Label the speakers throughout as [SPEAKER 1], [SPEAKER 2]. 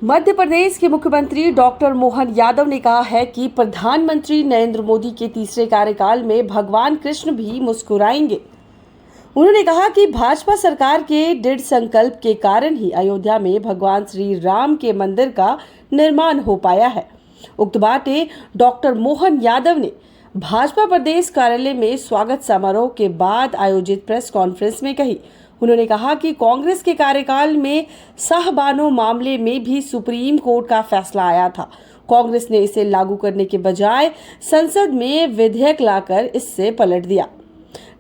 [SPEAKER 1] मध्य प्रदेश के मुख्यमंत्री डॉक्टर मोहन यादव ने कहा है कि प्रधानमंत्री नरेंद्र मोदी के तीसरे कार्यकाल में भगवान कृष्ण भी मुस्कुराएंगे। उन्होंने कहा कि भाजपा सरकार के दृढ़ संकल्प के कारण ही अयोध्या में भगवान श्री राम के मंदिर का निर्माण हो पाया है। उक्त बातें डॉक्टर मोहन यादव ने भाजपा प्रदेश कार्यालय में स्वागत समारोह के बाद आयोजित प्रेस कॉन्फ्रेंस में कही। उन्होंने कहा कि कांग्रेस के कार्यकाल में शाहबानो मामले में भी सुप्रीम कोर्ट का फैसला आया था। कांग्रेस ने इसे लागू करने के बजाय संसद में विधेयक लाकर इससे पलट दिया।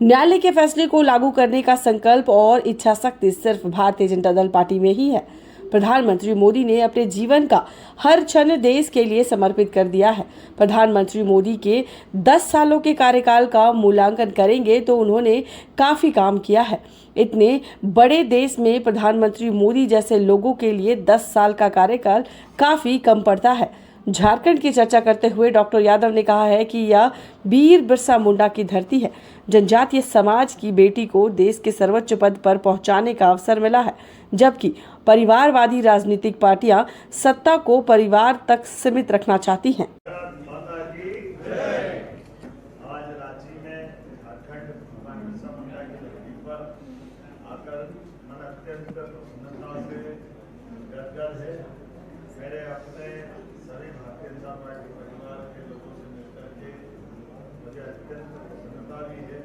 [SPEAKER 1] न्यायालय के फैसले को लागू करने का संकल्प और इच्छा शक्ति सिर्फ भारतीय जनता दल पार्टी में ही है। प्रधानमंत्री मोदी ने अपने जीवन का हर क्षण देश के लिए समर्पित कर दिया है। प्रधानमंत्री मोदी के 10 सालों के कार्यकाल का मूल्यांकन करेंगे तो उन्होंने काफी काम किया है। इतने बड़े देश में प्रधानमंत्री मोदी जैसे लोगों के लिए 10 साल का कार्यकाल काफी कम पड़ता है। झारखंड की चर्चा करते हुए डॉक्टर यादव ने कहा है कि यह वीर बिरसा मुंडा की धरती है। जनजातीय समाज की बेटी को देश के सर्वोच्च पद पर पहुंचाने का अवसर मिला है, जबकि परिवारवादी राजनीतिक पार्टियां सत्ता को परिवार तक सीमित रखना चाहती हैं।
[SPEAKER 2] मेरे अपने सभी भारतीय जनता पार्टी परिवार के लोगों से मिलकर के मुझे अत्यंत प्रसन्नता भी है।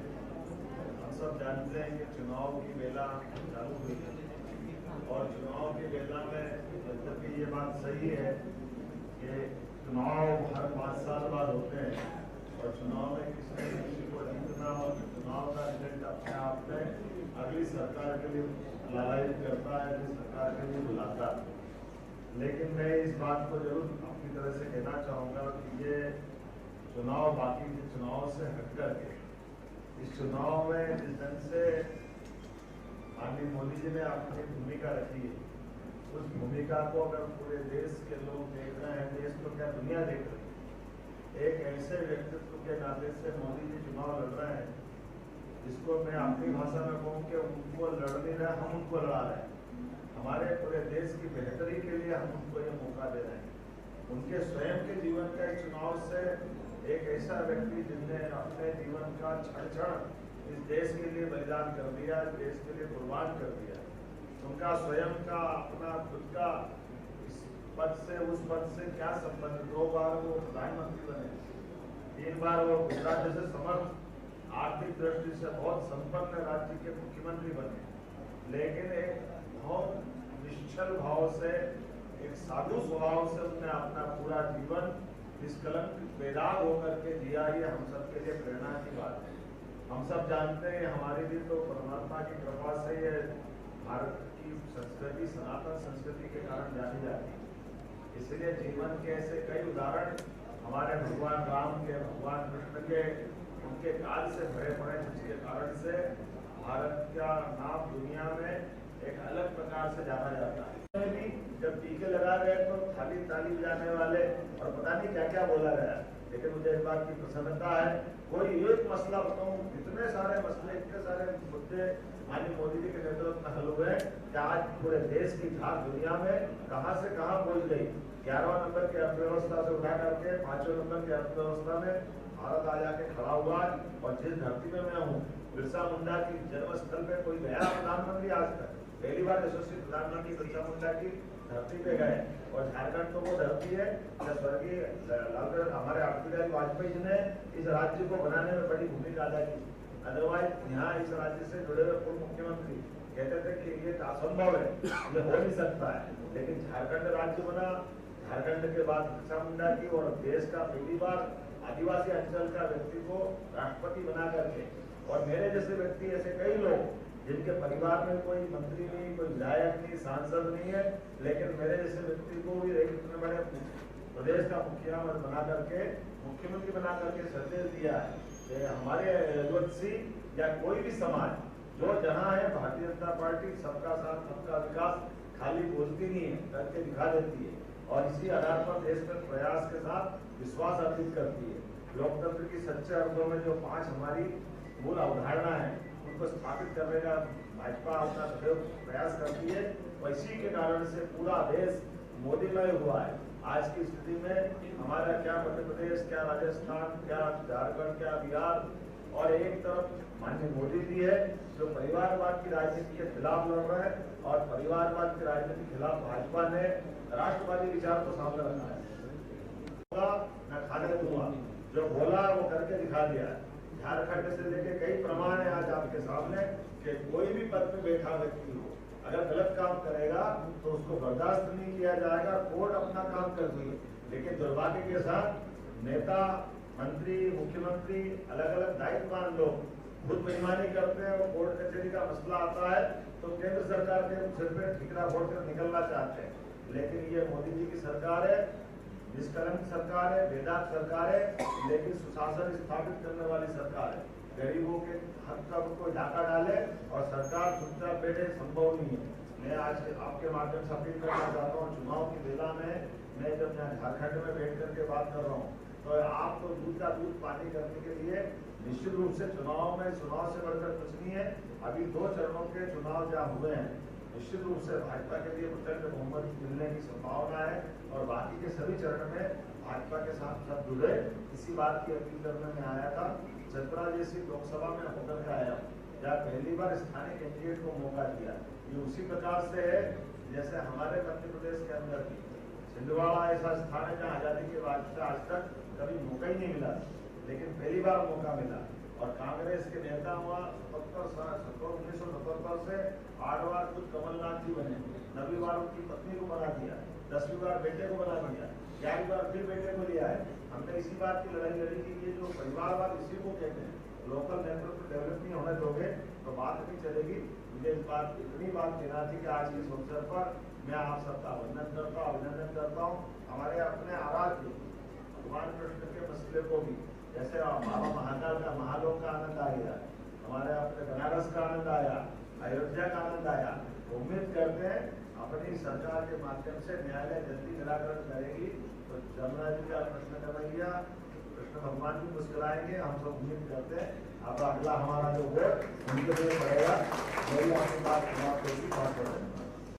[SPEAKER 2] हम सब जानते हैं कि चुनाव की बेला चालू हुई है और चुनाव की बेला में यद्यपि ये बात सही है कि चुनाव हर 5 साल बाद होते हैं और चुनाव में किसी को जीतना और चुनाव का रिजल्ट अपने आप में अगली सरकार के लिए लालायित करता है, अगली सरकार के लिए बुलाता है। लेकिन मैं इस बात को जरूर अपनी तरह से कहना चाहूँगा कि ये चुनाव बाकी के चुनाव से हटकर के इस चुनाव में जिस ढंग से माननीय मोदी जी ने अपनी भूमिका रखी है, उस भूमिका को अगर पूरे देश के लोग देख रहे हैं, देश को क्या दुनिया देख रही है, एक ऐसे व्यक्तित्व के नाते से मोदी जी चुनाव लड़ रहे हैं जिसको मैं अपनी भाषा में कहूँ कि उनको लड़ नहीं रहे, हम उनको लड़ा रहे हैं। हमारे पूरे देश की बेहतरी के लिए हम उनको ये मौका दे रहे हैं। उनके स्वयं के जीवन का चुनाव से एक ऐसा व्यक्ति जिसने अपने जीवन का क्षण इस देश के लिए बलिदान कर दिया, इस देश के लिए कुर्बान कर दिया, उनका स्वयं का अपना खुद का इस पद से उस पद से क्या संबंध। 2 बार वो प्रधानमंत्री बने, 3 बार वो गुजरात जैसे समर्थ आर्थिक दृष्टि से बहुत संपन्न राज्य के मुख्यमंत्री बने, लेकिन एक बहुत निश्चल भाव से, एक साधु स्वभाव से उसने अपना पूरा जीवन निष्कलंक बेदाग होकर के जिया। ये हम सबके लिए प्रेरणा की बात है। हम सब जानते हैं हमारे लिए तो परमात्मा की कृपा से ये भारत की संस्कृति सनातन संस्कृति के कारण जानी जाती है। इसलिए जीवन के ऐसे कई उदाहरण हमारे भगवान राम के, भगवान कृष्ण के, उनके काल से भरे पड़े, जिसके कारण से भारत का नाम दुनिया में एक अलग प्रकार से जाना जाता है। जब टीके लगा गए तो थाली ताली बजाने वाले और पता नहीं क्या क्या बोला गया, लेकिन मुझे इस बात की प्रसन्नता है कोई एक मसला बताऊं, इतने सारे मसले, इतने सारे मुद्दे माननीय मोदी जी के नेतृत्व में हल हुए कि आज पूरे देश की झांक दुनिया में कहां से कहां पहुंच गई। 11वां नंबर की अर्थव्यवस्था से उठा करके 5वें नंबर की अर्थव्यवस्था में भारत आ जाके खड़ा हुआ। और जिस धरती में मैं हूँ, बिरसा मुंडा की जन्मस्थल पे कोई गया प्रधानमंत्री आज तक? पहली बार यशस्वी प्रधानमंत्री बिरसा मुंडा की धरती पे गए। और झारखंड तो वो धरती है जब स्वर्गीय लाल हमारे अटल बिहारी वाजपेयी जी ने इस राज्य को बनाने में बड़ी भूमिका अदा की। अदरवाइज यहाँ इस राज्य से जुड़े हुए पूर्व मुख्यमंत्री कहते थे कि ये असंभव है, ये हो नहीं सकता है, लेकिन झारखंड राज्य बना। झारखंड के बाद बिरसा मुंडा की और देश का पहली बार आदिवासी अंचल का व्यक्ति को राष्ट्रपति बना करके, और मेरे जैसे व्यक्ति ऐसे कई लोग जिनके परिवार में कोई मंत्री नहीं, कोई विधायक नहीं, सांसद नहीं है, लेकिन मेरे जैसे व्यक्ति को भी एक इतने बड़े प्रदेश का मुखिया बना करके, मुख्यमंत्री बना करके संदेश दिया है कि हमारे रघुवंशी या कोई भी समाज जो जहाँ है, भारतीय जनता पार्टी सबका साथ सबका विकास खाली बोलती नहीं है, करके दिखा देती है। और इसी आधार पर देश में प्रयास के साथ विश्वास अर्जित करती है। लोकतंत्र की सच्चे अर्थों में जो 5 हमारी मूल अवधारणा है, उनको स्थापित करने का भाजपा अपना सदैव प्रयास करती है। और इसी के कारण से पूरा देश मोदीमय हुआ है। आज की स्थिति में हमारा क्या मध्य प्रदेश, क्या राजस्थान, क्या झारखंड, क्या बिहार, और एक तरफ माननीय मोदी जी है जो परिवारवाद की राजनीति के खिलाफ लड़ रहे हैं, और परिवारवाद की राजनीति के खिलाफ भाजपा ने राष्ट्रवादी विचार को सामने रखा है। मैं खाने दूंगा, जो बोला वो करके दिखा दिया है। झारखंड से लेके कई प्रमाण है आज आपके सामने कि कोई भी पद पे बैठा व्यक्ति हो, अगर गलत काम करेगा तो उसको बर्दाश्त नहीं किया जाएगा, कोर्ट अपना काम करती है। लेकिन दुर्भाग्य के साथ नेता, मंत्री, मुख्यमंत्री, अलग अलग दायित्ववान लोग खुद बेईमानी करते हैं। वो कोर्ट कचहरी का मसला आता है तो केंद्र सरकार के सिर पे ठिकरा फोड़ कर निकलना चाहते हैं। लेकिन ये मोदी जी की सरकार है, निष्कलंक सरकार है, बेदाग सरकार है, लेकिन सुशासन स्थापित करने वाली सरकार है। गरीबों के हक का कोई ढाका डाले और सरकार चुपचाप बैठे संभव नहीं है। मैं आज आपके माध्यम से अपील करना चाहता हूँ, चुनाव की बेला में मैं जब यहाँ झारखंड में बैठ करके बात कर रहा हूँ तो आप तो दूध का दूध पानी करने के लिए निश्चित रूप से चुनाव से बढ़कर कुछ नहीं है। अभी 2 चरणों के चुनाव जहाँ हुए हैं, निश्चित रूप से भाजपा के लिए प्रचंड बहुमत मिलने की संभावना है, और बाकी के सभी चरण में भाजपा के साथ सब जुड़े। इसी बात की अपील करने में आया था। चतरा जैसी लोकसभा में होकर के आया, जहाँ पहली बार स्थानीय कैंडिडेट को मौका दिया। ये उसी प्रकार से है जैसे हमारे मध्य प्रदेश के अंदर भी छिंदवाड़ा ऐसा स्थान है जहाँ आजादी के बाद से आज तक कभी मौका ही नहीं मिला, लेकिन पहली बार मौका मिला। और कांग्रेस के नेता हुआ 1977 से 8 बार खुद कमलनाथ जी बने, 9वीं बार उनकी पत्नी को बना दिया, 10वीं बार बेटे को बना दिया, 11वीं बार फिर बेटे को लिया है। हमने इसी बात की लड़ाई लड़ी कि ये जो परिवारवाद इसी को कहते हैं, लोकल नेतृत्व डेवलप नहीं होने दोगे तो बात नहीं चलेगी। मुझे इतनी बात कहना थी कि आज इस अवसर पर मैं आप सबका अभिनंदन करता हूँ। हमारे अपने आराध्य भगवान कृष्ण के मसले को भी, जैसे बाबा महाकाल का महालोक का आनंद आया, हमारे अपने बनारस का आनंद आया, अयोध्या का आनंद आया। उम्मीद करते हैं अपनी सरकार के माध्यम से न्यायालय जल्दी निराकरण करेगी तो जमुना जी का प्रश्न करवाइया, कृष्ण भगवान भी मुस्कुराएंगे। हम सब उम्मीद करते हैं अब अगला हमारा जो वोट उनके लिए पड़ेगा। मेरी आपकी बात समाप्त होगी। बहुत बहुत